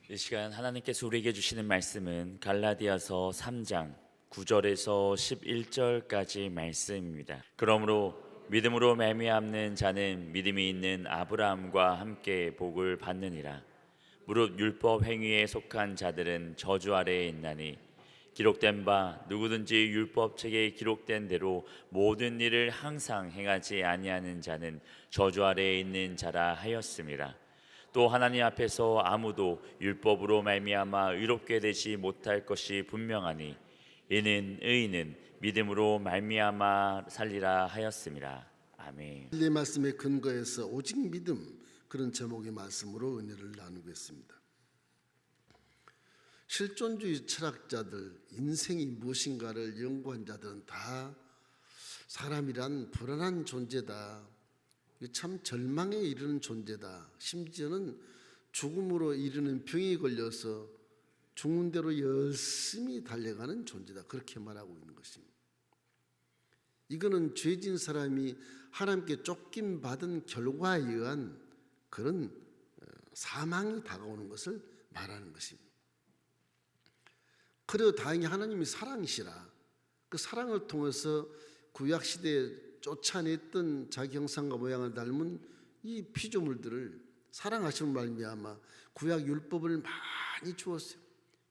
이 시간 하나님께서 우리에게 주시는 말씀은 갈라디아서 3장 9절에서 11절까지 말씀입니다. 그러므로 믿음으로 말미암는 자는 믿음이 있는 아브라함과 함께 복을 받느니라. 무릇 율법 행위에 속한 자들은 저주 아래에 있나니 기록된 바 누구든지 율법책에 기록된 대로 모든 일을 항상 행하지 아니하는 자는 저주 아래에 있는 자라 하였습니다. 또 하나님 앞에서 아무도 율법으로 말미암아 의롭게 되지 못할 것이 분명하니 이는 의인은 믿음으로 말미암아 살리라 하였습니다. 아멘. 이 말씀에 근거해서 오직 믿음, 그런 제목의 말씀으로 은혜를 나누겠습니다. 실존주의 철학자들, 인생이 무엇인가를 연구한 자들은 다 사람이란 불안한 존재다, 참 절망에 이르는 존재다, 심지어는 죽음으로 이르는 병에 걸려서 죽는 대로 열심히 달려가는 존재다, 그렇게 말하고 있는 것입니다. 이거는 죄진 사람이 하나님께 쫓김 받은 결과에 의한 그런 사망이 다가오는 것을 말하는 것입니다. 그래도 다행히 하나님이 사랑이시라 그 사랑을 통해서 구약시대에 쫓아냈던 자기 형상과 모양을 닮은 이 피조물들을 사랑하시는 말미암아 구약 율법을 많이 주었어요.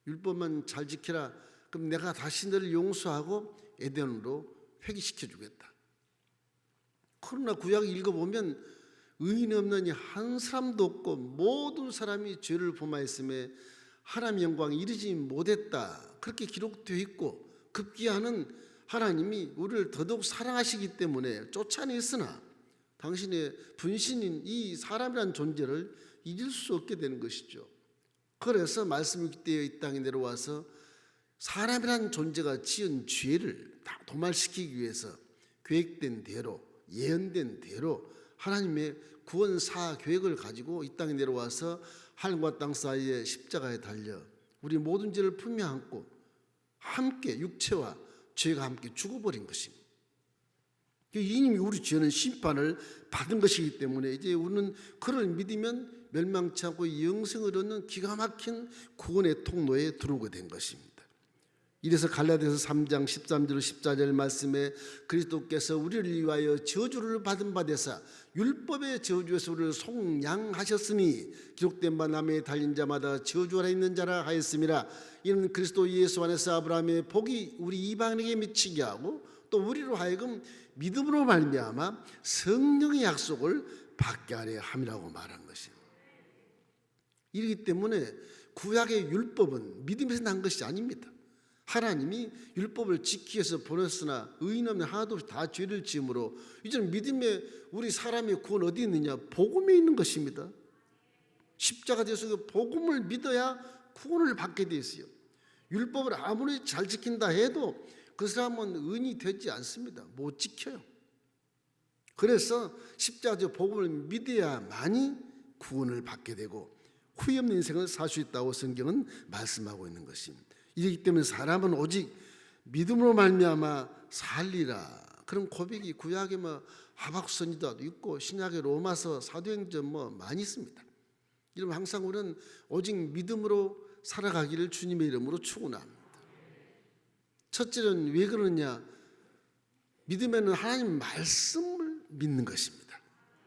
율법만 잘 지키라, 그럼 내가 다시 너를 용서하고 에덴으로 회귀시켜 주겠다. 그러나 구약을 읽어보면 의인이 없느니 한 사람도 없고 모든 사람이 죄를 범하였음에 하나님의 영광에 이르지 못했다, 그렇게 기록되어 있고, 급기야는 하나님이 우리를 더더욱 사랑하시기 때문에 쫓아냈으나 당신의 분신인 이 사람이라는 존재를 잊을 수 없게 되는 것이죠. 그래서 말씀이 되어 이 땅에 내려와서 사람이라는 존재가 지은 죄를 다 도말시키기 위해서 계획된 대로, 예언된 대로 하나님의 구원사 계획을 가지고 이 땅에 내려와서 하늘과 땅 사이에 십자가에 달려 우리 모든 죄를 품에 안고 함께 육체와 죄가 함께 죽어버린 것입니다. 이미 우리 죄는 심판을 받은 것이기 때문에 이제 우리는 그를 믿으면 멸망치 않고 영생을 얻는 기가 막힌 구원의 통로에 들어오게 된 것입니다. 이래서 갈라디아서 3장 13절 14절 말씀에 그리스도께서 우리를 위하여 저주를 받은 바 되사 율법의 저주에서 우리를 속량하셨으니 기록된 바 남에 달린 자마다 저주 아래 있는 자라 하였음이라. 이는 그리스도 예수 안에서 아브라함의 복이 우리 이방인에게 미치게 하고 또 우리로 하여금 믿음으로 말미암아 성령의 약속을 받게 하려 함이라고 말한 것입니다. 이렇기 때문에 구약의 율법은 믿음에서 난 것이 아닙니다. 하나님이 율법을 지키기 위해서 보냈으나 의인 없는 하나도 없이 다 죄를 지음으로 이제는 믿음에 우리 사람의 구원 어디 있느냐? 복음에 있는 것입니다. 십자가 되어서 복음을 믿어야 구원을 받게 되어 있어요. 율법을 아무리 잘 지킨다 해도 그 사람은 의인이 되지 않습니다. 못 지켜요. 그래서 십자가 복음을 믿어야만이 구원을 받게 되고 후회 없는 인생을 살 수 있다고 성경은 말씀하고 있는 것입니다. 이렇기 때문에 사람은 오직 믿음으로 말미암아 살리라, 그런 고백이 구약에 하박국서도 있고 신약의 로마서 사도행전 많이 있습니다. 이러면 항상 우리는 오직 믿음으로 살아가기를 주님의 이름으로 축원합니다. 첫째는 왜 그러느냐? 믿음에는 하나님 말씀을 믿는 것입니다.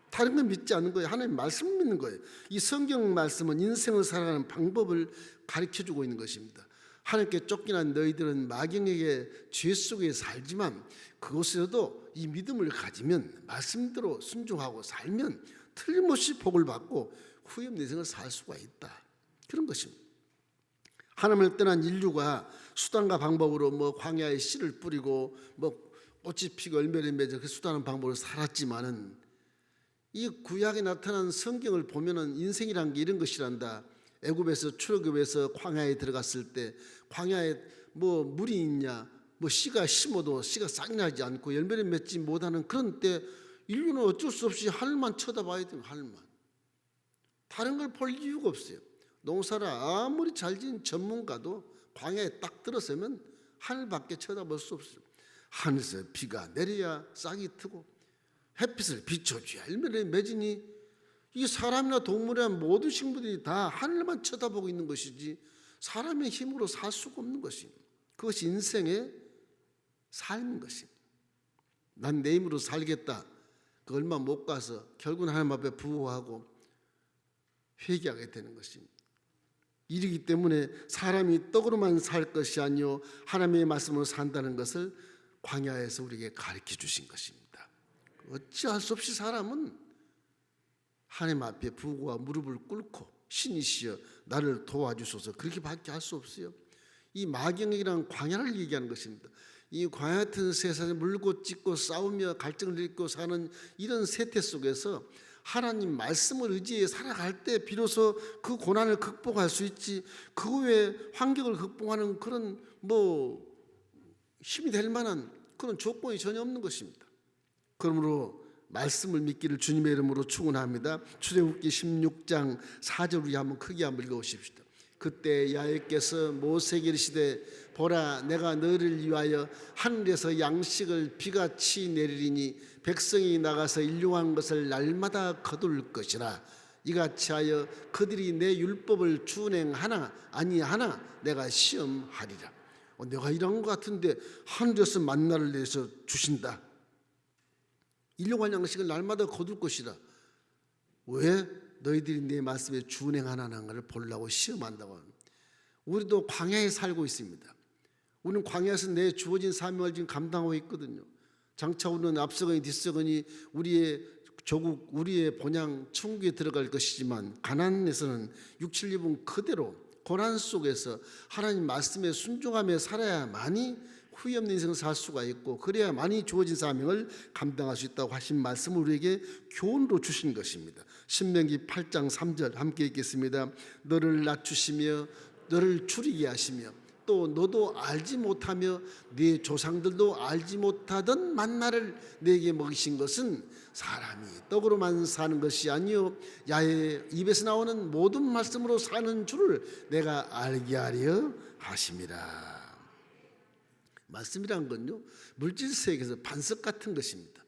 다른 건 믿지 않는 거예요. 하나님 말씀을 믿는 거예요. 이 성경 말씀은 인생을 살아가는 방법을 가르쳐주고 있는 것입니다. 하나님께 쫓겨난 너희들은 마귀에게 죄 속에 살지만 그곳에서도 이 믿음을 가지면 말씀대로 순종하고 살면 틀림없이 복을 받고 후회 없는 인생을 살 수가 있다, 그런 것입니다. 하나님을 떠난 인류가 수단과 방법으로 광야에 씨를 뿌리고 꽃이 피고 열매를 맺어 그 수단한 방법으로 살았지만은 이 구약에 나타난 성경을 보면은 인생이란 게 이런 것이란다. 애굽에서 출애굽에서 광야에 들어갔을 때 광야에 물이 있냐, 씨가 심어도 씨가 싹이 나지 않고 열매를 맺지 못하는 그런 때 인류는 어쩔 수 없이 하늘만 쳐다봐야 돼요. 하늘만. 다른 걸 볼 이유가 없어요. 농사를 아무리 잘 지은 전문가도 광야에 딱 들어서면 하늘밖에 쳐다볼 수 없어요. 하늘에서 비가 내려야 싹이 트고 햇빛을 비춰줘야 열매를 맺으니 이 사람이나 동물이나 모든 식물들이 다 하늘만 쳐다보고 있는 것이지 사람의 힘으로 살 수가 없는 것입니다. 그것이 인생의 삶인 것입니다. 난 내 힘으로 살겠다. 그 얼마 못 가서 결국은 하나님 앞에 부호하고 회개하게 되는 것입니다. 이르기 때문에 사람이 떡으로만 살 것이 아니요 하나님의 말씀으로 산다는 것을 광야에서 우리에게 가르쳐 주신 것입니다. 어찌할 수 없이 사람은 하나님 앞에 부고와 무릎을 꿇고 신이시여 나를 도와주소서 그렇게밖에 할 수 없어요. 이 마경이란 광야를 얘기하는 것입니다. 이 광야 같은 세상에 물고 찢고 싸우며 갈증을 일으키고 사는 이런 세태 속에서 하나님 말씀을 의지해 살아갈 때 비로소 그 고난을 극복할 수 있지, 그 외에 환경을 극복하는 그런 힘이 될 만한 그런 조건이 전혀 없는 것입니다. 그러므로 말씀을 믿기를 주님의 이름으로 축원합니다. 출애굽기 16장 4절 우리 한번 크게 한번 읽어보십시다. 그때 야훼께서 모세에게 이르시되 보라 내가 너를 위하여 하늘에서 양식을 비같이 내리리니 백성이 나가서 일용한 것을 날마다 거둘 것이라. 이같이 하여 그들이 내 율법을 준행하나 아니하나 내가 시험하리라. 내가 이런 것 같은데 하늘에서 만나를 내서 주신다. 일용할 양식을 날마다 거둘 것이라. 왜? 너희들이 내 말씀에 준행하나는 것을 보려고 시험한다고. 우리도 광야에 살고 있습니다. 우리는 광야에서 내 주어진 사명을 지금 감당하고 있거든요. 장차 우리는 앞서거니 뒤서거니 우리의 조국, 우리의 본향 천국에 들어갈 것이지만 가나안에서는 6, 7, 2분 그대로 고난 속에서 하나님 말씀에 순종하며 살아야만이 후회 없는 인생을 살 수가 있고 그래야만이 주어진 사명을 감당할 수 있다고 하신 말씀을 우리에게 교훈으로 주신 것입니다. 신명기 8장 3절 함께 읽겠습니다. 너를 낮추시며 너를 줄이게 하시며 또 너도 알지 못하며 네 조상들도 알지 못하던 만나를 내게 먹이신 것은 사람이 떡으로만 사는 것이 아니요 야의 입에서 나오는 모든 말씀으로 사는 줄을 내가 알게 하려 하심이라. 말씀이란 건요 물질 세계에서 반석 같은 것입니다.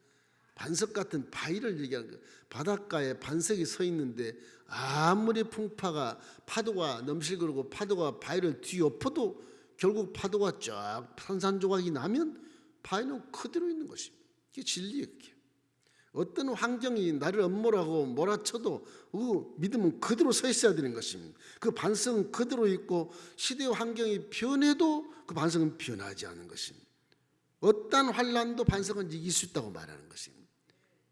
반석 같은 바위를 얘기하는 거예요. 바닷가에 반석이 서 있는데 아무리 풍파가 파도가 넘실거리고 파도가 바위를 뒤엎어도 결국 파도가 쫙 산산조각이 나면 바위는 그대로 있는 것입니다. 이게 진리예요. 어떤 환경이 나를 엄몰하고 몰아쳐도 그 믿음은 그대로 서 있어야 되는 것입니다. 그 반석은 그대로 있고 시대의 환경이 변해도 그 반석은 변하지 않은 것입니다. 어떠한 환난도 반석은 이길 수 있다고 말하는 것입니다.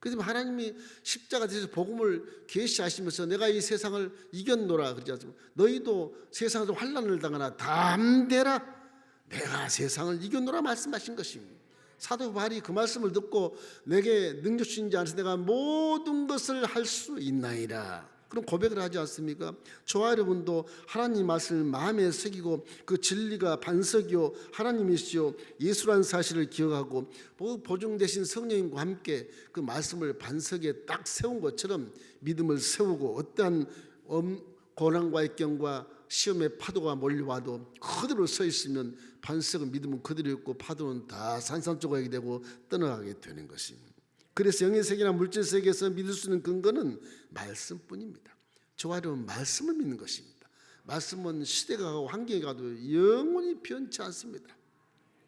그래서 하나님이 십자가 되셔서 복음을 계시하시면서 내가 이 세상을 이겼노라 그러지 않습니까? 너희도 세상에서 환난을 당하나 담대라 내가 세상을 이겼노라 말씀하신 것입니다. 사도 바울이 그 말씀을 듣고 내게 능력 주신 자 안에서 내가 모든 것을 할 수 있나이다 그런 고백을 하지 않습니까? 저와 여러분도 하나님 말씀을 마음에 새기고 그 진리가 반석이요 하나님이시요 예수라는 사실을 기억하고 보증 되신 성령님과 함께 그 말씀을 반석에 딱 세운 것처럼 믿음을 세우고 어떠한 고난과 역경과 시험의 파도가 몰려와도 그대로 서 있으면 반석은 믿음은 그대로 있고 파도는 다 산산조각이 되고 떠나가게 되는 것입니다. 그래서 영의 세계나 물질 세계에서 믿을 수 있는 근거는 말씀뿐입니다. 저와 여러분 말씀을 믿는 것입니다. 말씀은 시대가 가고 환경이 가도 영원히 변치 않습니다.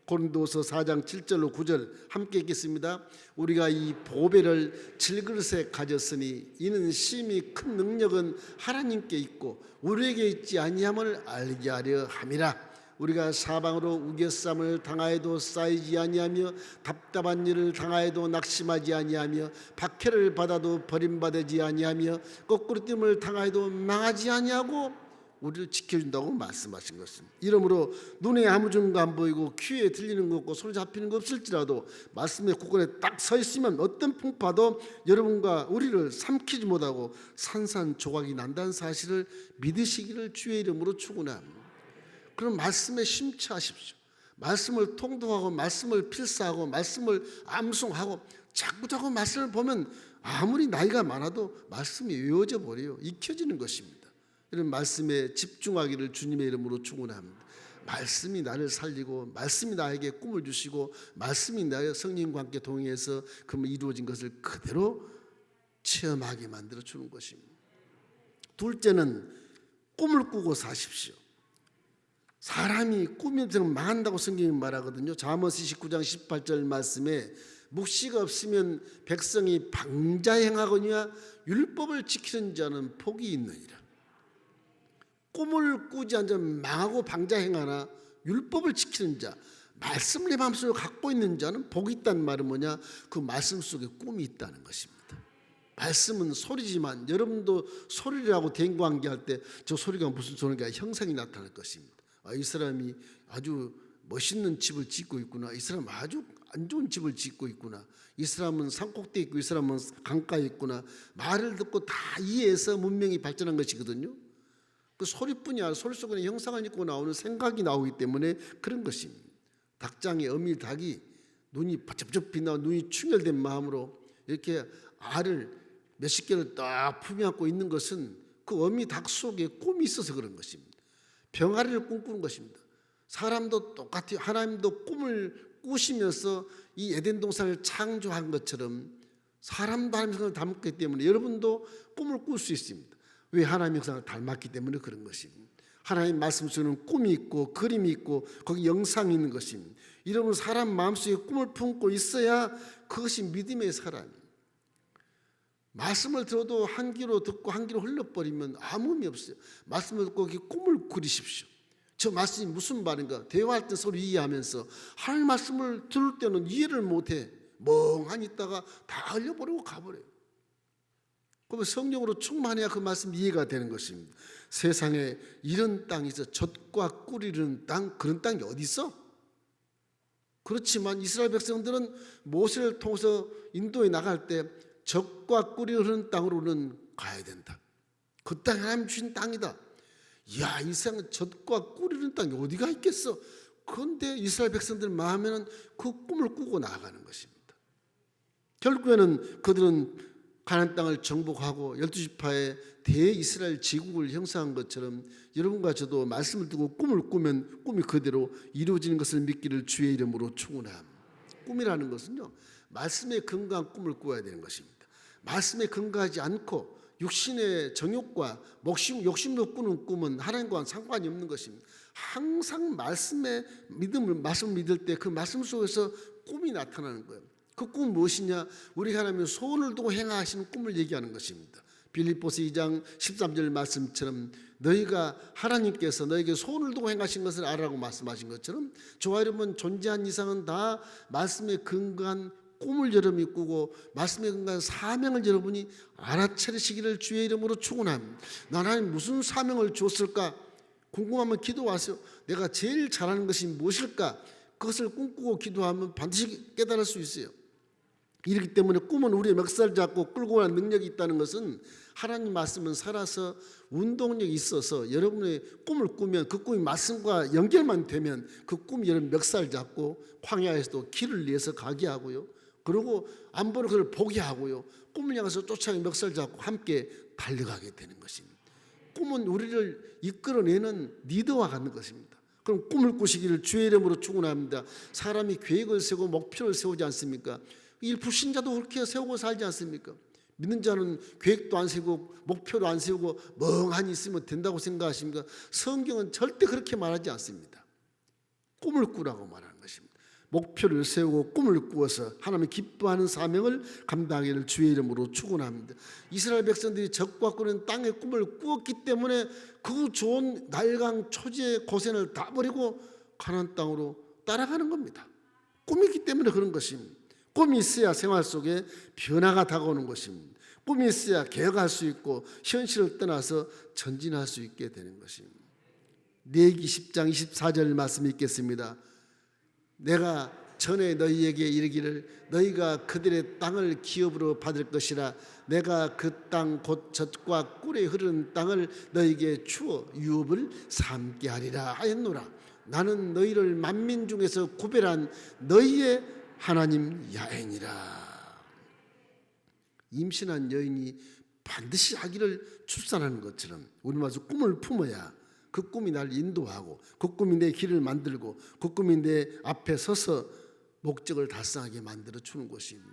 고린도서 4장 7절로 9절 함께 읽겠습니다. 우리가 이 보배를 질그릇에 가졌으니 이는 심히 큰 능력은 하나님께 있고 우리에게 있지 아니함을 알게 하려 함이라. 우리가 사방으로 우겨쌈을 당하여도 쌓이지 아니하며 답답한 일을 당하여도 낙심하지 아니하며 박해를 받아도 버림받지 아니하며 거꾸로 뜸을 당하여도 망하지 아니하고 우리를 지켜준다고 말씀하신 것입니다. 이러므로 눈에 아무 증거 안 보이고 귀에 들리는 거 없고 손에 잡히는 거 없을지라도 말씀의 구권에 딱 서 있으면 어떤 풍파도 여러분과 우리를 삼키지 못하고 산산조각이 난다는 사실을 믿으시기를 주의 이름으로 축원합니다. 그럼 말씀에 심취하십시오. 말씀을 통독하고 말씀을 필사하고 말씀을 암송하고 자꾸자꾸 말씀을 보면 아무리 나이가 많아도 말씀이 외워져 버려요. 익혀지는 것입니다. 이런 말씀에 집중하기를 주님의 이름으로 축원합니다. 말씀이 나를 살리고 말씀이 나에게 꿈을 주시고 말씀이 나의 성령과 함께 동행해서 그 이루어진 것을 그대로 체험하게 만들어 주는 것입니다. 둘째는 꿈을 꾸고 사십시오. 사람이 꿈이 없으면 망한다고 성경이 말하거든요. 잠언스 29장 18절 말씀에 묵시가 없으면 백성이 방자행하거니와 율법을 지키는 자는 복이 있느니라. 꿈을 꾸지 않은 자는 망하고 방자행하나 율법을 지키는 자, 말씀을 내 마음속에 갖고 있는 자는 복이 있다는 말은 뭐냐? 그 말씀 속에 꿈이 있다는 것입니다. 말씀은 소리지만 여러분도 소리라고 대인관계할 때 저 소리가 무슨 소리인가 형상이 나타날 것입니다. 이 사람이 아주 멋있는 집을 짓고 있구나. 이 사람은 아주 안 좋은 집을 짓고 있구나. 이 사람은 산꼭대에 있고 이 사람은 강가에 있구나. 말을 듣고 다 이해해서 문명이 발전한 것이거든요. 그 소리뿐이 아니라 소리 속에는 형상을 입고 나오는 생각이 나오기 때문에 그런 것입니다. 닭장에 어미 닭이 눈이 바짝바짝 빛나고 눈이 충혈된 마음으로 이렇게 알을 몇십 개를 딱 품에 안고 있는 것은 그 어미 닭 속에 꿈이 있어서 그런 것입니다. 병아리를 꿈꾸는 것입니다. 사람도 똑같이 하나님도 꿈을 꾸시면서 이 에덴 동산을 창조한 것처럼 사람도 하나님의 형상을 닮았기 때문에 여러분도 꿈을 꿀 수 있습니다. 왜? 하나님의 형상을 닮았기 때문에 그런 것입니다. 하나님 말씀 속에는 꿈이 있고 그림이 있고 거기 영상이 있는 것입니다. 여러분 사람 마음속에 꿈을 품고 있어야 그것이 믿음의 사람입니다. 말씀을 들어도 한 귀로 듣고 한 귀로 흘려버리면 아무 의미 없어요. 말씀을 듣고 꿈을 꾸리십시오. 저 말씀이 무슨 말인가 대화할 때 서로 이해하면서 하나님 말씀을 들을 때는 이해를 못해 멍하니 있다가 다 흘려버리고 가버려요. 그러면 성령으로 충만해야 그 말씀 이해가 되는 것입니다. 세상에 이런 땅이 있어 젖과 꿀이 흐르는 땅, 그런 땅이 어디 있어? 그렇지만 이스라엘 백성들은 모세를 통해서 인도에 나갈 때 젖과 꿀이 흐르는 땅으로는 가야 된다. 그 땅이 하나님 주신 땅이다. 이야, 이 세상에 젖과 꿀이 흐르는 땅이 어디가 있겠어? 그런데 이스라엘 백성들 마음에는 그 꿈을 꾸고 나아가는 것입니다. 결국에는 그들은 가나안 땅을 정복하고 12지파의 대이스라엘 제국을 형성한 것처럼 여러분과 저도 말씀을 듣고 꿈을 꾸면 꿈이 그대로 이루어지는 것을 믿기를 주의 이름으로 축원합니다. 꿈이라는 것은요, 말씀에 근거한 꿈을 꾸어야 되는 것입니다. 말씀에 근거하지 않고 육신의 정욕과 욕심으로 꾸는 꿈은 하나님과는 상관이 없는 것입니다. 항상 말씀을 믿을 때 그 말씀 속에서 꿈이 나타나는 거예요. 그 꿈은 무엇이냐? 우리 하나님의 소원을 두고 행하시는 꿈을 얘기하는 것입니다. 빌립보서 2장 13절 말씀처럼 너희가 하나님께서 너에게 소원을 두고 행하신 것을 알아라고 말씀하신 것처럼 저와 여러분 존재한 이상은 다 말씀에 근거한 꿈을 여러분이 꾸고 말씀에 근거한 사명을 여러분이 알아차리시기를 주의 이름으로 축원합니다. 나 하나님 무슨 사명을 주었을까? 궁금하면 기도하세요. 내가 제일 잘하는 것이 무엇일까? 그것을 꿈꾸고 기도하면 반드시 깨달을 수 있어요. 이렇기 때문에 꿈은 우리의 멱살 잡고 끌고 가는 능력이 있다는 것은 하나님 말씀은 살아서 운동력이 있어서 여러분의 꿈을 꾸면 그 꿈이 말씀과 연결만 되면 그 꿈이 여러분 멱살 잡고 광야에서도 길을 위해서 가게 하고요. 그리고 안 보는 것을 보게 하고요. 꿈을 향해서 쫓아가는 멱살 잡고 함께 달려가게 되는 것입니다. 꿈은 우리를 이끌어내는 리더와 같은 것입니다. 그럼 꿈을 꾸시기를 주의 이름으로 축원합니다. 사람이 계획을 세우고 목표를 세우지 않습니까? 이 불신자도 그렇게 세우고 살지 않습니까? 믿는 자는 계획도 안 세우고 목표도 안 세우고 멍하니 있으면 된다고 생각하십니까? 성경은 절대 그렇게 말하지 않습니다. 꿈을 꾸라고 말하는 것입니다. 목표를 세우고 꿈을 꾸어서 하나님이 기뻐하는 사명을 감당하기를 주의 이름으로 축원합니다. 이스라엘 백성들이 적과 꿀은 땅의 꿈을 꾸었기 때문에 그 좋은 날강 초지의 고센을 다 버리고 가나안 땅으로 따라가는 겁니다. 꿈이기 때문에 그런 것입니다. 꿈이 있어야 생활 속에 변화가 다가오는 것입니다. 꿈이 있어야 개혁할 수 있고 현실을 떠나서 전진할 수 있게 되는 것입니다. 레위기 10장 24절 말씀 읽겠습니다. 내가 전에 너희에게 이르기를 너희가 그들의 땅을 기업으로 받을 것이라 내가 그 땅 곧 젖과 꿀이 흐르는 땅을 너희에게 주어 유업을 삼게 하리라 하였노라. 나는 너희를 만민 중에서 구별한 너희의 하나님 야훼니라. 임신한 여인이 반드시 아기를 출산하는 것처럼 우리 마저 꿈을 품어야 그 꿈이 날 인도하고 그 꿈이 내 길을 만들고 그 꿈이 내 앞에 서서 목적을 달성하게 만들어 주는 것입니다.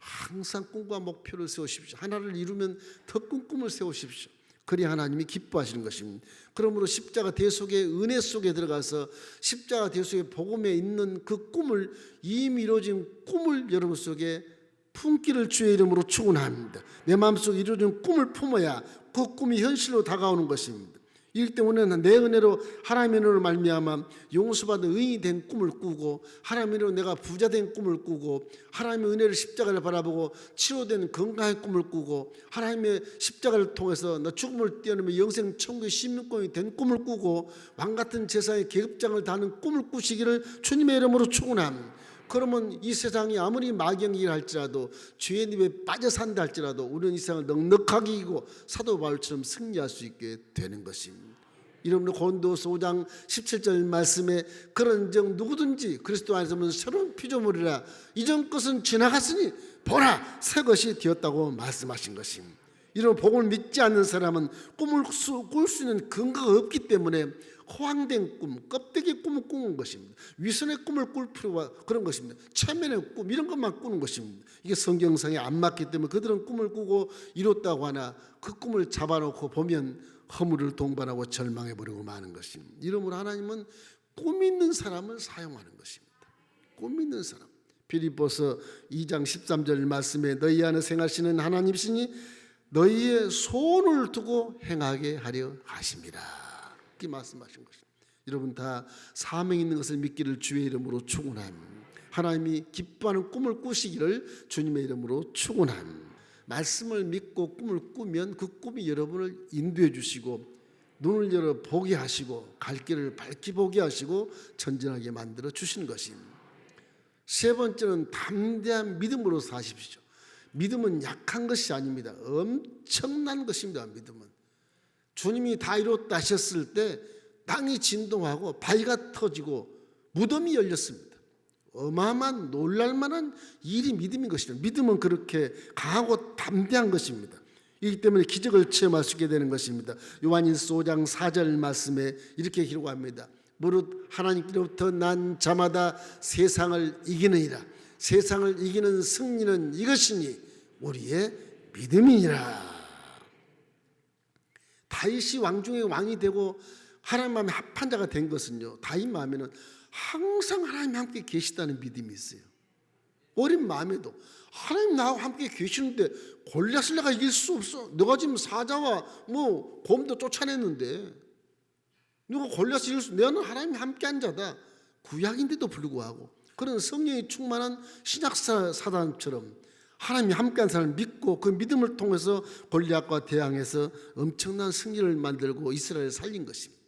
항상 꿈과 목표를 세우십시오. 하나를 이루면 더 큰 꿈을 세우십시오. 그리 하나님이 기뻐하시는 것입니다. 그러므로 십자가 대속의 은혜 속에 들어가서 십자가 대속의 복음에 있는 그 꿈을, 이미 이루어진 꿈을 여러분 속에 품기를 주의 이름으로 축원합니다. 내 마음속에 이루어진 꿈을 품어야 그 꿈이 현실로 다가오는 것입니다. 이렇기 때문에 내 은혜로, 하나님의 은혜로 말미암아 용서받은 의인이 된 꿈을 꾸고, 하나님의 은혜로 내가 부자 된 꿈을 꾸고, 하나님의 은혜를 십자가를 바라보고 치료된 건강의 꿈을 꾸고, 하나님의 십자가를 통해서 나 죽음을 뛰어넘어 영생 천국의 시민권이 된 꿈을 꾸고, 왕같은 제사의 계급장을 다하는 꿈을 꾸시기를 주님의 이름으로 축원합니다. 그러면 이 세상이 아무리 마귀에게 할지라도, 죄의 늪에 빠져 산다 할지라도 우리는 이 세상을 넉넉하게 이기고 사도 바울처럼 승리할 수 있게 되는 것입니다. 이러므로 고린도서 5장 17절 말씀에 그런즉 누구든지 그리스도 안에서 새로운 피조물이라, 이전 것은 지나갔으니 보라 새 것이 되었다고 말씀하신 것입니다. 이런 복음을 믿지 않는 사람은 꿈을 꿀 수 있는 근거가 없기 때문에 허황된 꿈, 껍데기 꿈을 꾸는 것입니다. 위선의 꿈을 꿀 필요가 그런 것입니다. 체면의 꿈, 이런 것만 꾸는 것입니다. 이게 성경상에 안 맞기 때문에 그들은 꿈을 꾸고 이뤘다고 하나 그 꿈을 잡아놓고 보면 허물을 동반하고 절망해버리고 마는 것입니다. 이러므로 하나님은 꿈 있는 사람을 사용하는 것입니다. 꿈 있는 사람. 빌립보서 2장 13절 말씀에 너희 안에 생하시는 하나님이시니 너희의 소원을 두고 행하게 하려 하십니다. 이렇게 말씀하신 것입니다. 여러분 다 사명 있는 것을 믿기를 주의 이름으로 축원합니다. 하나님이 기뻐하는 꿈을 꾸시기를 주님의 이름으로 축원합니다. 말씀을 믿고 꿈을 꾸면 그 꿈이 여러분을 인도해 주시고 눈을 열어 보게 하시고 갈 길을 밝히 보게 하시고 전진하게 만들어 주시는 것입니다. 세 번째는 담대한 믿음으로 사십시오. 믿음은 약한 것이 아닙니다. 엄청난 것입니다. 믿음은 주님이 다 이뤘다 하셨을 때 땅이 진동하고 바위가 터지고 무덤이 열렸습니다. 어마어마한 놀랄만한 일이 믿음인 것입니다. 믿음은 그렇게 강하고 담대한 것입니다. 이기 때문에 기적을 체험할 수 있게 되는 것입니다. 요한일서 5장 4절 말씀에 이렇게 기록합니다. 무릇 하나님께로부터 난 자마다 세상을 이기느니라. 세상을 이기는 승리는 이것이니 우리의 믿음이니라. 다윗이 왕중의 왕이 되고 하나님 마음에 합한 자가 된 것은요, 다윗 마음에는 항상 하나님 함께 계시다는 믿음이 있어요. 어린 마음에도 하나님 나와 함께 계시는데 골리앗을 내가 이길 수 없어. 너가 지금 사자와 곰도 쫓아냈는데 누가 골리앗을 이길 수? 너는 하나님이 함께한 자다. 구약인데도 불구하고 그런 성령이 충만한 신약 사단처럼 하나님이 함께한 사람을 믿고 그 믿음을 통해서 골리앗과 대항해서 엄청난 승리를 만들고 이스라엘을 살린 것입니다.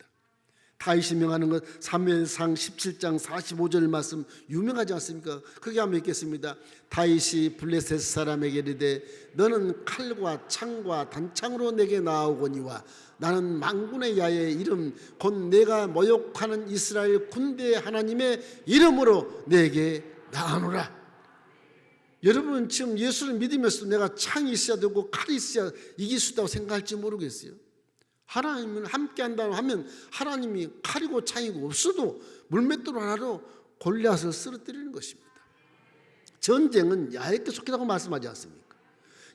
다윗이 명하는 것 사무엘상 17장 45절 말씀 유명하지 않습니까? 그게 한번 읽겠습니다. 다윗이 블레셋 사람에게 이르되 너는 칼과 창과 단창으로 내게 나아오거니와 나는 만군의 야의 이름 곧 내가 모욕하는 이스라엘 군대의 하나님의 이름으로 내게 나아오노라. 여러분은 지금 예수를 믿으면서 내가 창이 있어야 되고 칼이 있어야 이길 수 있다고 생각할지 모르겠어요. 하나님을 함께한다고 하면 하나님이 칼이고 창이고 없어도 물맷돌 하나로 골리앗을 쓰러뜨리는 것입니다. 전쟁은 야훼께 속하다고 말씀하지 않습니까?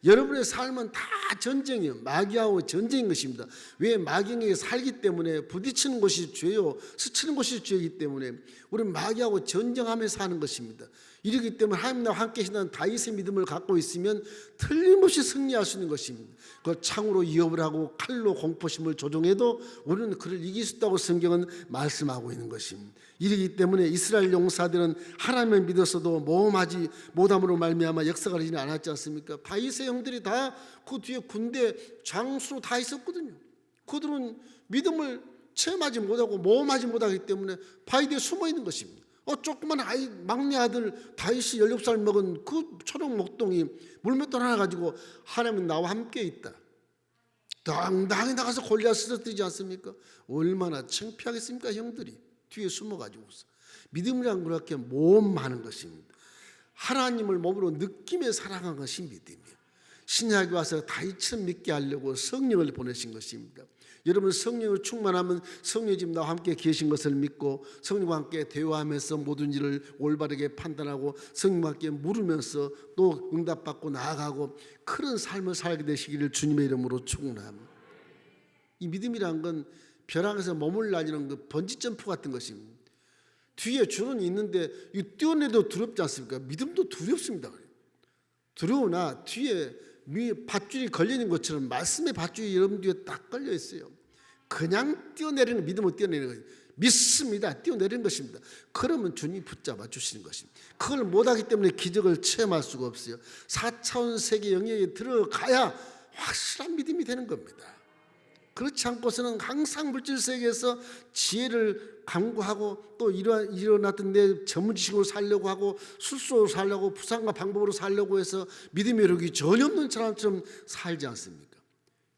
여러분의 삶은 다 전쟁이에요. 마귀하고 전쟁인 것입니다. 왜? 마귀에게 살기 때문에 부딪히는 것이 죄요, 스치는 것이 죄이기 때문에 우리는 마귀하고 전쟁하면서 사는 것입니다. 이러기 때문에 하나님과 함께 계시는 다윗의 믿음을 갖고 있으면 틀림없이 승리할 수 있는 것입니다. 그 창으로 위협을 하고 칼로 공포심을 조종해도 우리는 그를 이길 수 있다고 성경은 말씀하고 있는 것입니다. 이러기 때문에 이스라엘 용사들은 하나님을 믿었어도 모험하지 못함으로 말미암아 역사가 되지 않았지 않습니까? 다윗의 형들이 다 그 뒤에 군대 장수로 다 있었거든요. 그들은 믿음을 체험하지 못하고 모험하지 못하기 때문에 바위 뒤에 숨어 있는 것입니다. 조그만 아이 막내 아들 다윗이 16살 먹은 그 초록 목동이 물맷돌 하나 가지고 하나님은 나와 함께 있다. 당당히 나가서 골리앗 쓰러뜨리지 않습니까? 얼마나 창피하겠습니까? 형들이 뒤에 숨어가지고서. 믿음이란 그렇게 모험하는 것입니다. 하나님을 몸으로 느끼며 살아간 것이 믿음이에요. 신약에 와서 다윗처럼 믿게 하려고 성령을 보내신 것입니다. 여러분 성령을 충만하면 성령이 지금 나와 함께 계신 것을 믿고 성령과 함께 대화하면서 모든 일을 올바르게 판단하고 성령과 함께 물으면서 또 응답받고 나아가고 그런 삶을 살게 되시기를 주님의 이름으로 축원합니다. 이 믿음이란 건 벼락에서 몸을 날리는 그 번지점프 같은 것입니다. 뒤에 줄은 있는데 이 뛰어내도 두렵지 않습니까? 믿음도 두렵습니다. 두려우나 뒤에 밧줄이 걸리는 것처럼 말씀의 밧줄이 여러분 뒤에 딱 걸려 있어요. 그냥 뛰어내리는 믿음을 뛰어내리는 거예요. 믿습니다. 뛰어내리는 것입니다. 그러면 주님이 붙잡아 주시는 것입니다. 그걸 못하기 때문에 기적을 체험할 수가 없어요. 4차원 세계 영역에 들어가야 확실한 믿음이 되는 겁니다. 그렇지 않고서는 항상 물질 세계에서 지혜를 강구하고 또 일어났던 데 전문 지식으로 살려고 하고 술수로 살려고 부상과 방법으로 살려고 해서 믿음의 여력이 전혀 없는 사람처럼 살지 않습니까?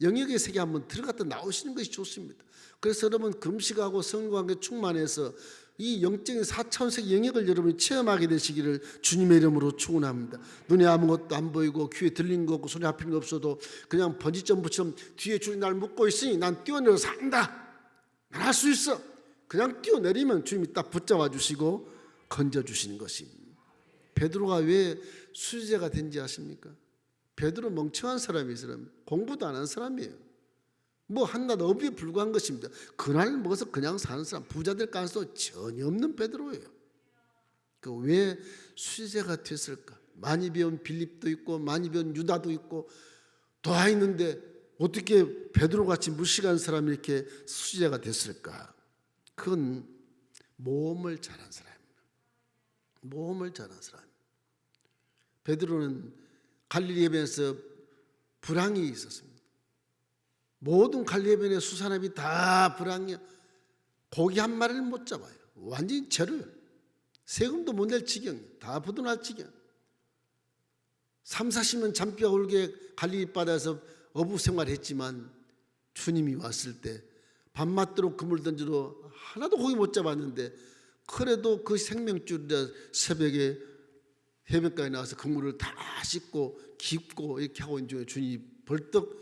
영역의 세계 한번 들어갔다 나오시는 것이 좋습니다. 그래서 여러분 금식하고 성령과 함께 충만해서 이 영적인 4차원적 영역을 여러분이 체험하게 되시기를 주님의 이름으로 축원합니다. 눈에 아무것도 안 보이고 귀에 들리는 거 없고 손에 잡히는 거 없어도 그냥 번지점프처럼 뒤에 줄이 날 묶고 있으니 난 뛰어내려 산다. 난 할 수 있어. 그냥 뛰어내리면 주님이 딱 붙잡아 주시고 건져 주시는 것입니다. 베드로가 왜 수제자가 된지 아십니까? 베드로 멍청한 사람이었어요. 공부도 안 한 사람이에요. 뭐 한낱 어비에 불과한 것입니다. 그날 먹어서 그냥 사는 사람, 부자 될 가능성이 전혀 없는 베드로예요. 그 왜 수제자가 됐을까? 많이 배운 빌립도 있고 많이 배운 유다도 있고 다 있는데 어떻게 베드로같이 무식한 사람이 이렇게 수제자가 됐을까? 그건 모험을 잘한 사람입니다. 모험을 잘한 사람. 베드로는 갈릴리 해변에서 불황이 있었습니다. 모든 갈릴리 해변의 수산업이 다 불황이야. 고기 한 마리를 못 잡아요. 완전히 절을 세금도 못 낼 지경이야. 다 부도날 지경. 3, 40년 잠비가 울게 갈릴리 바다에서 어부 생활했지만 주님이 왔을 때 밤맞도록 그물 던지러 하나도 고기 못 잡았는데 그래도 그 생명줄이라 새벽에 해변가에 나와서 그물을 다 씻고 깊고 이렇게 하고 있는 중에 주님이 벌떡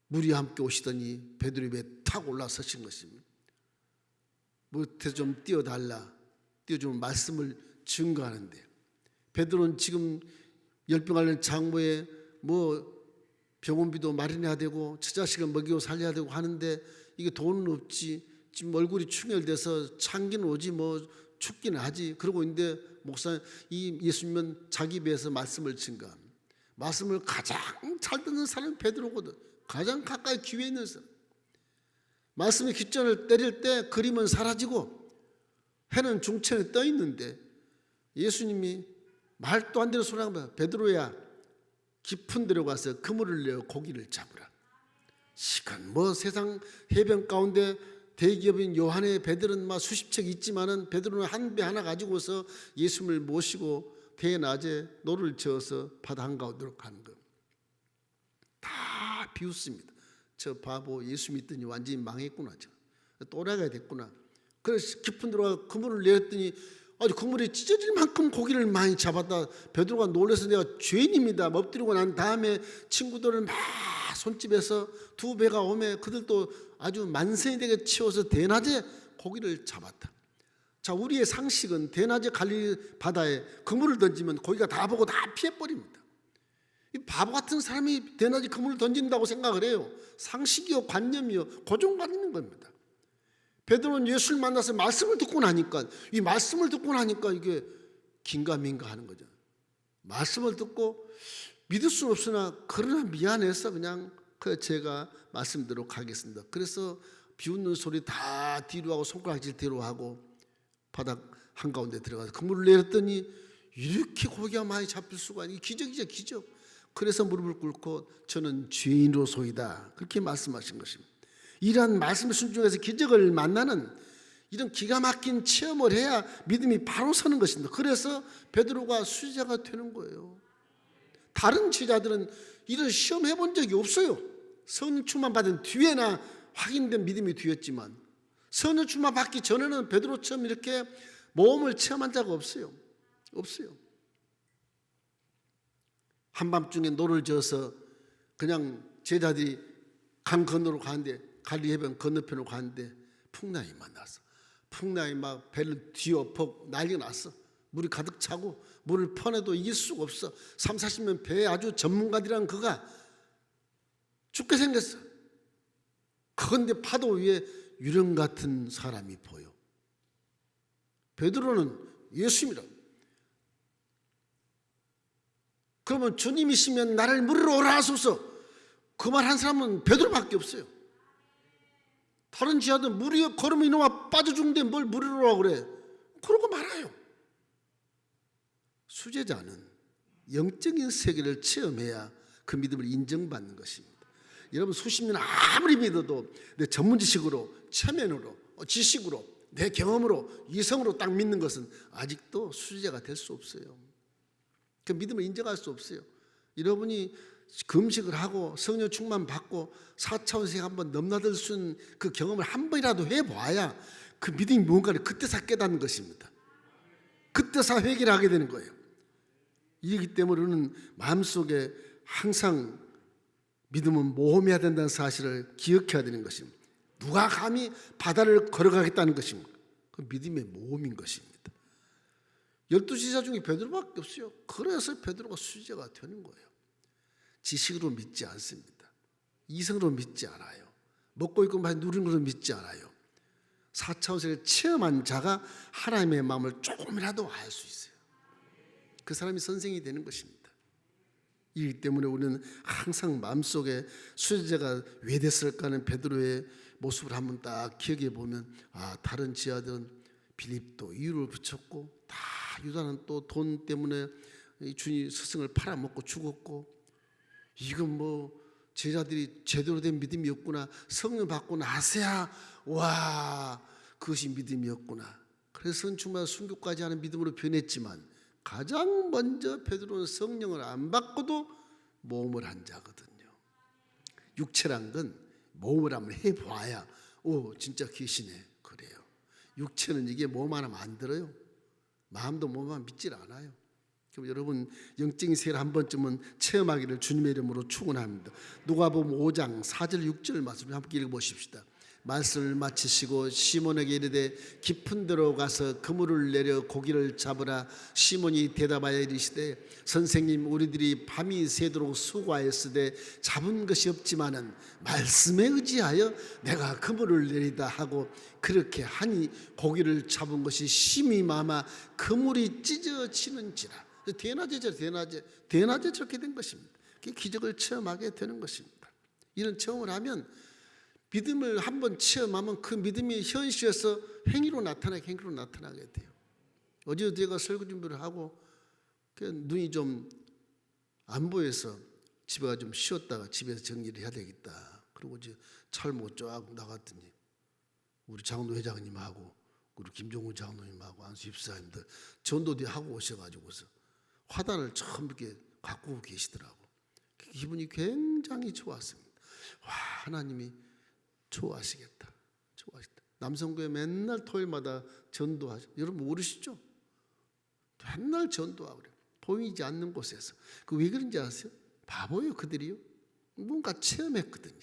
물이 함께 오시더니 베드로 배에 탁 올라서신 것입니다. 못해 좀 띄워달라. 띄워주면 말씀을 증거하는데 베드로는 지금 열병 앓는 장모에 뭐 병원비도 마련해야 되고 처자식을 먹이고 살려야 되고 하는데 이게 돈은 없지. 지금 얼굴이 충혈돼서 창기는 오지 뭐 춥기는 하지. 그러고 있는데 목사님 이 예수님은 자기 배에서 말씀을 증거합니다. 말씀을 가장 잘 듣는 사람이 베드로거든. 가장 가까이 귀에 있는 사람. 말씀의 깃전을 때릴 때 그림은 사라지고 해는 중천에 떠 있는데 예수님이 말도 안 되는 소리 한 거야. 베드로야 깊은 데로 가서 그물을 내어 고기를 잡으라. 시간 뭐 세상 해변 가운데 대기업인 요한의 배들은 막 수십 척 있지만은 베드로는 한 배 하나 가지고서 예수님을 모시고 대낮에 노를 저어서 바다 한가운데로 가는 거. 다 비웃습니다. 저 바보 예수 믿더니 완전히 망했구나. 또라이가 됐구나. 그래서 깊은 데로 그물을 내었더니 아주 그물이 찢어질 만큼 고기를 많이 잡았다. 베드로가 놀라서 내가 죄인입니다. 엎드리고 난 다음에 친구들을 막 손집에서 두 배가 오매 그들도 아주 만성이 되게 치워서 대낮에 고기를 잡았다. 자, 우리의 상식은 대낮에 갈릴리 바다에 그물을 던지면 고기가 다 보고 다 피해버립니다. 이 바보 같은 사람이 대낮에 그물을 던진다고 생각을 해요. 상식이요 관념이요 고정관념인 겁니다. 베드로는 예수를 만나서 말씀을 듣고 나니까 이 말씀을 듣고 나니까 이게 긴가민가 하는 거죠. 말씀을 듣고 믿을 수는 없으나 그러나 미안해서 그냥 제가 말씀대로 가겠습니다. 그래서 비웃는 소리 다 뒤로 하고 손가락질 뒤로 하고 바닥 한가운데 들어가서 그물을 내렸더니 이렇게 고기가 많이 잡힐 수가 있는 기적이죠, 기적. 그래서 무릎을 꿇고 저는 죄인으로소이다 그렇게 말씀하신 것입니다. 이러한 말씀에 순종해서 기적을 만나는 이런 기가 막힌 체험을 해야 믿음이 바로 서는 것입니다. 그래서 베드로가 수제자가 되는 거예요. 다른 제자들은 이런 시험 해본 적이 없어요. 성령 충만 받은 뒤에나 확인된 믿음이 뒤였지만 성령 충만 받기 전에는 베드로처럼 이렇게 모험을 체험한 적 없어요. 없어요. 한밤중에 노를 저어서 그냥 제자들이 강 건너로 가는데 갈리 해변 건너편으로 가는데 풍랑이 만났어. 풍랑이 막 배를 뒤엎어 난리가 났어. 물이 가득 차고 물을 퍼내도 이길 수가 없어. 3, 40년 배에 아주 전문가들이란 그가 죽게 생겼어. 그런데 파도 위에 유령 같은 사람이 보여. 베드로는 예수님이라. 그러면 주님이시면 나를 물으러 오라 하소서. 그 말 한 사람은 베드로밖에 없어요. 다른 지하들 물이 걸으면 이놈아 빠져 죽는데 뭘 물으러 오라고 그래. 그러고 말아요. 수제자는 영적인 세계를 체험해야 그 믿음을 인정받는 것입니다. 여러분 수십 년 아무리 믿어도 내 전문 지식으로, 체면으로, 지식으로, 내 경험으로, 이성으로 딱 믿는 것은 아직도 수제자가 될 수 없어요. 그 믿음을 인정할 수 없어요. 여러분이 금식을 하고 성령 충만 받고 4차원 세계 한번 넘나들 수 있는 그 경험을 한 번이라도 해봐야 그 믿음이 뭔가를 그때서 깨닫는 것입니다. 그때서 회개를 하게 되는 거예요. 이기 때문에 우리는 마음속에 항상 믿음은 모험해야 된다는 사실을 기억해야 되는 것입니다. 누가 감히 바다를 걸어가겠다는 것입니까? 그 믿음의 모험인 것입니다. 12지사 중에 베드로밖에 없어요. 그래서 베드로가 수제자가 되는 거예요. 지식으로 믿지 않습니다. 이성으로 믿지 않아요. 먹고 있고 누리는 것으로 믿지 않아요. 4차원세를 체험한 자가 하나님의 마음을 조금이라도 알 수 있어요. 그 사람이 선생이 되는 것입니다. 이기 때문에 우리는 항상 마음속에 수제자가 왜 됐을까 하는 베드로의 모습을 한번 딱 기억해 보면 다른 지하들은 빌립도 이유를 붙였고 다 유다는 또 돈 때문에 주님 스승을 팔아먹고 죽었고 이건 뭐 제자들이 제대로 된 믿음이었구나. 성령 받고 나서야 와 그것이 믿음이었구나. 그래서 정말 순교까지 하는 믿음으로 변했지만 가장 먼저 베드로는 성령을 안 받고도 모험을 한 자거든요. 육체란 건 모험을 한번 해봐야 진짜 귀신해 그래요. 육체는 이게 모험 하나 만들어요. 마음도 모험하면 믿질 않아요. 그럼 여러분 영적인 세계를 한 번쯤은 체험하기를 주님의 이름으로 축원합니다. 누가복음 5장 4절 6절 말씀을 함께 읽어보십시다. 말씀을 마치시고 시몬에게 이르되 깊은 데로 가서 그물을 내려 고기를 잡으라. 시몬이 대답하여 이르시되 선생님 우리들이 밤이 새도록 수고하였으되 잡은 것이 없지만은 말씀에 의지하여 내가 그물을 내리다 하고 그렇게 하니 고기를 잡은 것이 심히 많아 그물이 찢어지는지라. 대낮에 저렇게 된 것입니다. 기적을 체험하게 되는 것입니다. 이런 체험을 하면 믿음을 한번 체험하면 그 믿음이 현실에서 행위로 나타나게 돼요. 어제 제가 설교 준비를 하고 눈이 좀 안 보여서 집에 가 좀 쉬었다가 집에서 정리를 해야 되겠다. 그리고 이제 차를 못 쫙 나갔더니 우리 장로 회장님하고 우리 김종우 장로님하고 안수 집사님들 전도대 하고 오셔가지고서 화단을 처음 이렇게 갖고 계시더라고. 기분이 굉장히 좋았습니다. 와 하나님이 좋아하시겠다. 남성교회 맨날 토요일마다 전도하죠. 여러분 모르시죠? 맨날 전도하고 그래요. 보이지 않는 곳에서. 왜 그런지 아세요? 바보예요 그들이요. 뭔가 체험했거든요.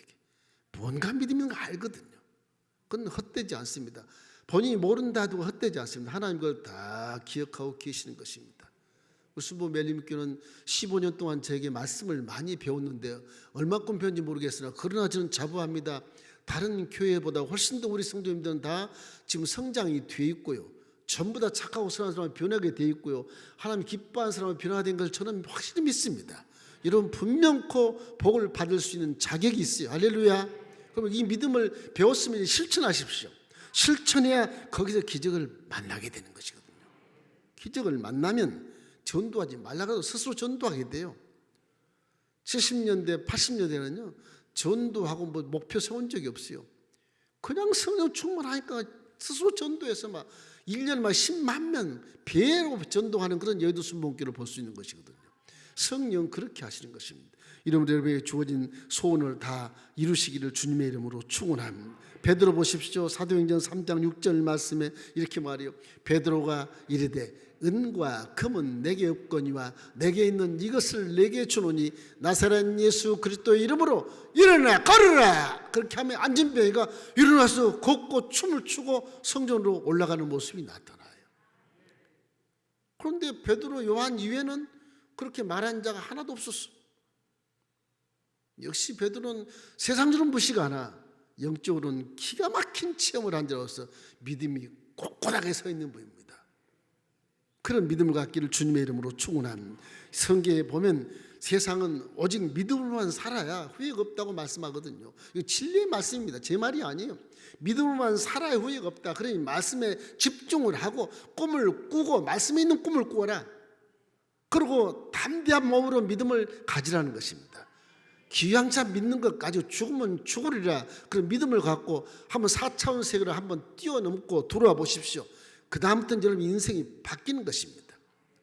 뭔가 믿음이 있는 거 알거든요. 그건 헛되지 않습니다. 본인이 모른다 해도 헛되지 않습니다. 하나님 그걸 다 기억하고 계시는 것입니다. 수보 멜림교는 15년 동안 저에게 말씀을 많이 배웠는데요. 얼마큼 배웠는지 모르겠으나 그러나 저는 자부합니다. 다른 교회보다 훨씬 더 우리 성도님들은 다 지금 성장이 되어 있고요. 전부 다 착하고 선한 사람을 변하게 되어 있고요. 하나님 기뻐하는 사람을 변화된 것을 저는 확실히 믿습니다. 여러분 분명코 복을 받을 수 있는 자격이 있어요. 할렐루야. 그럼 이 믿음을 배웠으면 실천하십시오. 실천해야 거기서 기적을 만나게 되는 것이거든요. 기적을 만나면 전도하지 말라고 스스로 전도하게 돼요. 70년대 80년대는요 전도하고 뭐 목표 세운 적이 없어요. 그냥 성령 충만하니까 스스로 전도해서 막 1년에 막 10만 명 배로 전도하는 그런 여의도 순복음교를 볼 수 있는 것이거든요. 성령 그렇게 하시는 것입니다. 이러므로 여러분에게 주어진 소원을 다 이루시기를 주님의 이름으로 축원합니다. 베드로 보십시오. 사도행전 3장 6절 말씀에 이렇게 말해요. 베드로가 이르되 은과 금은 내게 없거니와 내게 있는 이것을 내게 주노니 나사렛 예수 그리스도의 이름으로 일어나 걸으라. 그렇게 하면 안진뱅이가 일어나서 걷고 춤을 추고 성전으로 올라가는 모습이 나타나요. 그런데 베드로 요한 이외에는 그렇게 말한 자가 하나도 없었어. 역시 베드로는 세상적으로는 무시가 않아. 영적으로는 기가 막힌 체험을 한 자로서 믿음이 꼿꼿하게 서 있는 분입니다. 그런 믿음을 갖기를 주님의 이름으로 축원합니다. 성경에 보면 세상은 오직 믿음으로만 살아야 후회가 없다고 말씀하거든요. 이거 진리의 말씀입니다. 제 말이 아니에요. 믿음으로만 살아야 후회가 없다. 그러니 말씀에 집중을 하고 꿈을 꾸고 말씀에 있는 꿈을 꾸어라. 그리고 담대한 몸으로 믿음을 가지라는 것입니다. 기왕차 믿는 것 가지고 죽으면 죽으리라. 그런 믿음을 갖고 한번 4차원 세계를 한번 뛰어넘고 들어와 보십시오. 그 다음부터는 여러분 인생이 바뀌는 것입니다.